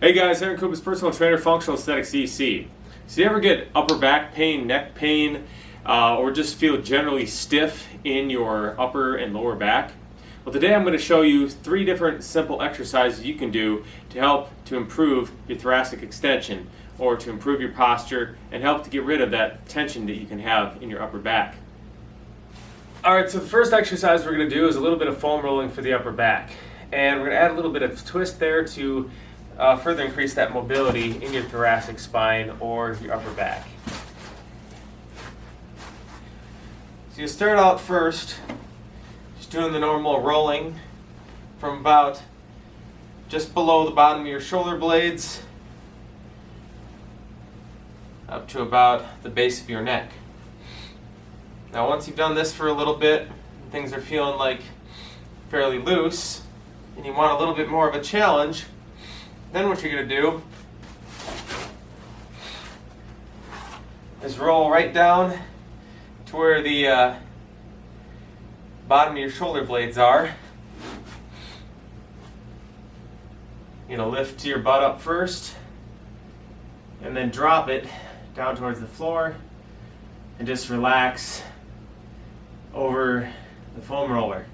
Hey guys, Aaron Koopa's personal trainer, functional aesthetics EC. So you ever get upper back pain, neck pain, or just feel generally stiff in your upper and lower back? Well, today I'm going to show you 3 different simple exercises you can do to help to improve your thoracic extension or to improve your posture and help to get rid of that tension that you can have in your upper back. Alright, so the first exercise we're going to do is a little bit of foam rolling for the upper back. And we're going to add a little bit of twist there to further increase that mobility in your thoracic spine or your upper back. So you start out first just doing the normal rolling from about just below the bottom of your shoulder blades up to about the base of your neck. Now once you've done this for a little bit, things are feeling like fairly loose, and you want a little bit more of a challenge, then what you're going to do is roll right down to where the bottom of your shoulder blades are. You're going to lift your butt up first and then drop it down towards the floor and just relax over the foam roller.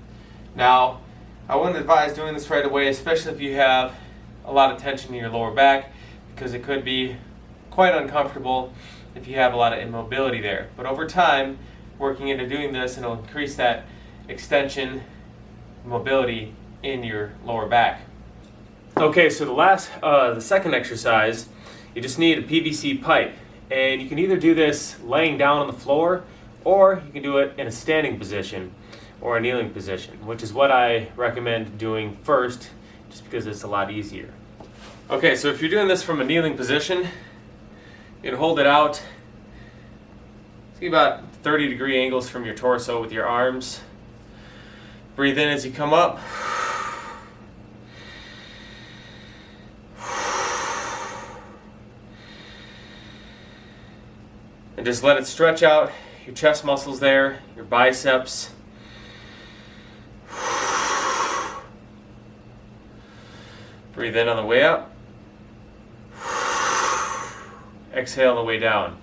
Now, I wouldn't advise doing this right away, especially if you have a lot of tension in your lower back, because it could be quite uncomfortable if you have a lot of immobility there. But over time, working into doing this, it'll increase that extension mobility in your lower back. Okay, so the second exercise, you just need a PVC pipe, and you can either do this laying down on the floor, or you can do it in a standing position or a kneeling position, which is what I recommend doing first, just because it's a lot easier. Okay, so if you're doing this from a kneeling position, you can hold it out. See about 30-degree angles from your torso with your arms. Breathe in as you come up. And just let it stretch out your chest muscles there, your biceps. Breathe in on the way up. Exhale on the way down.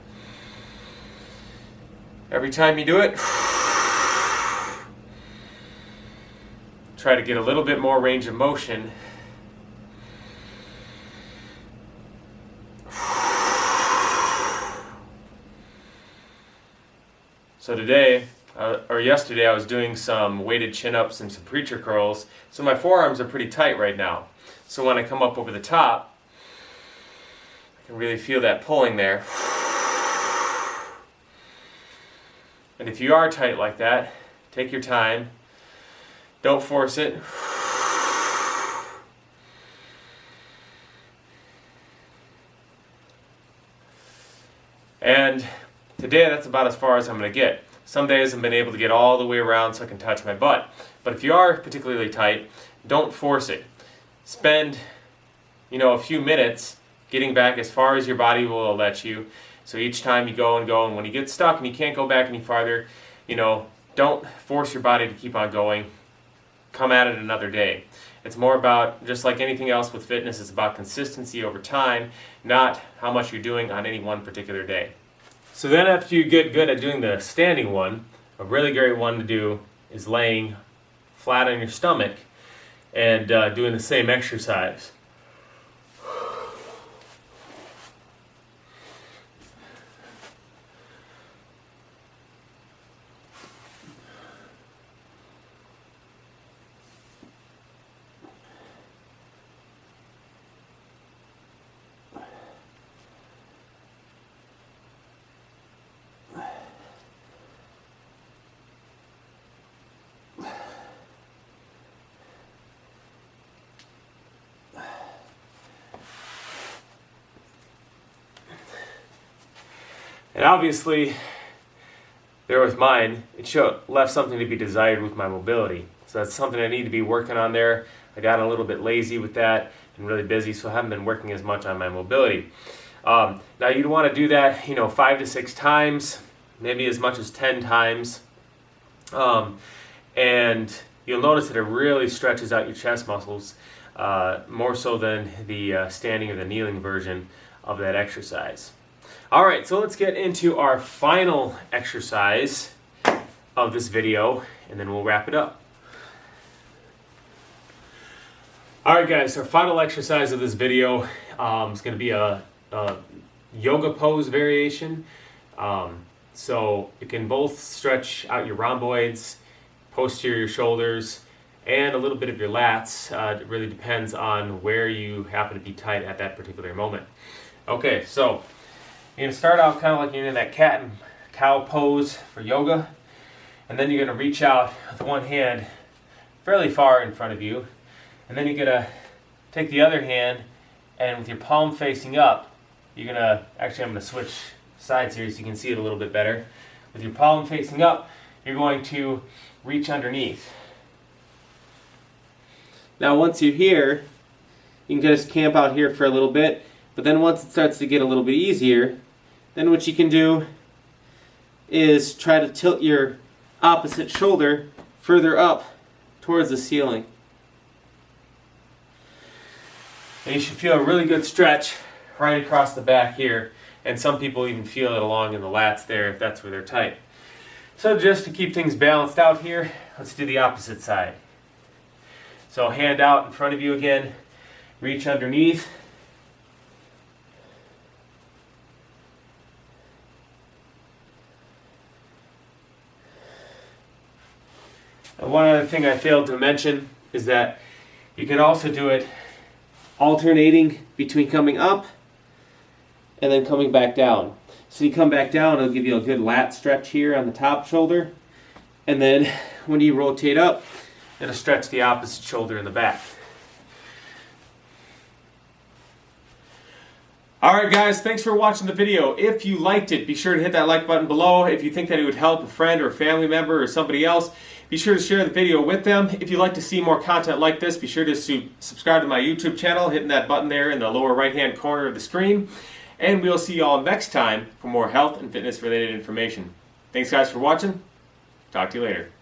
Every time you do it, try to get a little bit more range of motion. So today, or yesterday, I was doing some weighted chin-ups and some preacher curls, so my forearms are pretty tight right now. So when I come up over the top, I can really feel that pulling there. And if you are tight like that, take your time. Don't force it. And today, that's about as far as I'm going to get. Some days I've been able to get all the way around so I can touch my butt. But if you are particularly tight, don't force it. Spend, a few minutes getting back as far as your body will let you. So each time you go, and when you get stuck and you can't go back any farther, don't force your body to keep on going. Come at it another day. It's more about, just like anything else with fitness, it's about consistency over time, not how much you're doing on any one particular day. So then after you get good at doing the standing one, a really great one to do is laying flat on your stomach and doing the same exercise. And obviously, there with mine, it left something to be desired with my mobility. So that's something I need to be working on there. I got a little bit lazy with that and really busy, so I haven't been working as much on my mobility. Now you'd want to do that, 5 to 6 times, maybe as much as 10 times. And you'll notice that it really stretches out your chest muscles. more so than the standing or the kneeling version of that exercise. All right, so let's get into our final exercise of this video, and then we'll wrap it up. All right, guys, our final exercise of this video is going to be a yoga pose variation. So it can both stretch out your rhomboids, posterior shoulders, and a little bit of your lats. It really depends on where you happen to be tight at that particular moment. Okay, so you're going to start out kind of like you're in that cat and cow pose for yoga, and then you're going to reach out with one hand fairly far in front of you, and then you're going to take the other hand, and with your palm facing up, you're going to, actually I'm going to switch sides here so you can see it a little bit better. With your palm facing up, you're going to reach underneath. Now once you're here, you can just camp out here for a little bit, but then once it starts to get a little bit easier, then what you can do is try to tilt your opposite shoulder further up towards the ceiling. And you should feel a really good stretch right across the back here, and some people even feel it along in the lats there if that's where they're tight. So just to keep things balanced out here, let's do the opposite side. So hand out in front of you again, reach underneath. And one other thing I failed to mention is that you can also do it alternating between coming up and then coming back down. So you come back down, it'll give you a good lat stretch here on the top shoulder, and then when you rotate up, it'll stretch the opposite shoulder in the back. Alright guys, thanks for watching the video. If you liked it, be sure to hit that like button below. If you think that it would help a friend or a family member or somebody else, be sure to share the video with them. If you'd like to see more content like this, be sure to subscribe to my YouTube channel, hitting that button there in the lower right hand corner of the screen. And we'll see you all next time for more health and fitness related information. Thanks guys for watching. Talk to you later.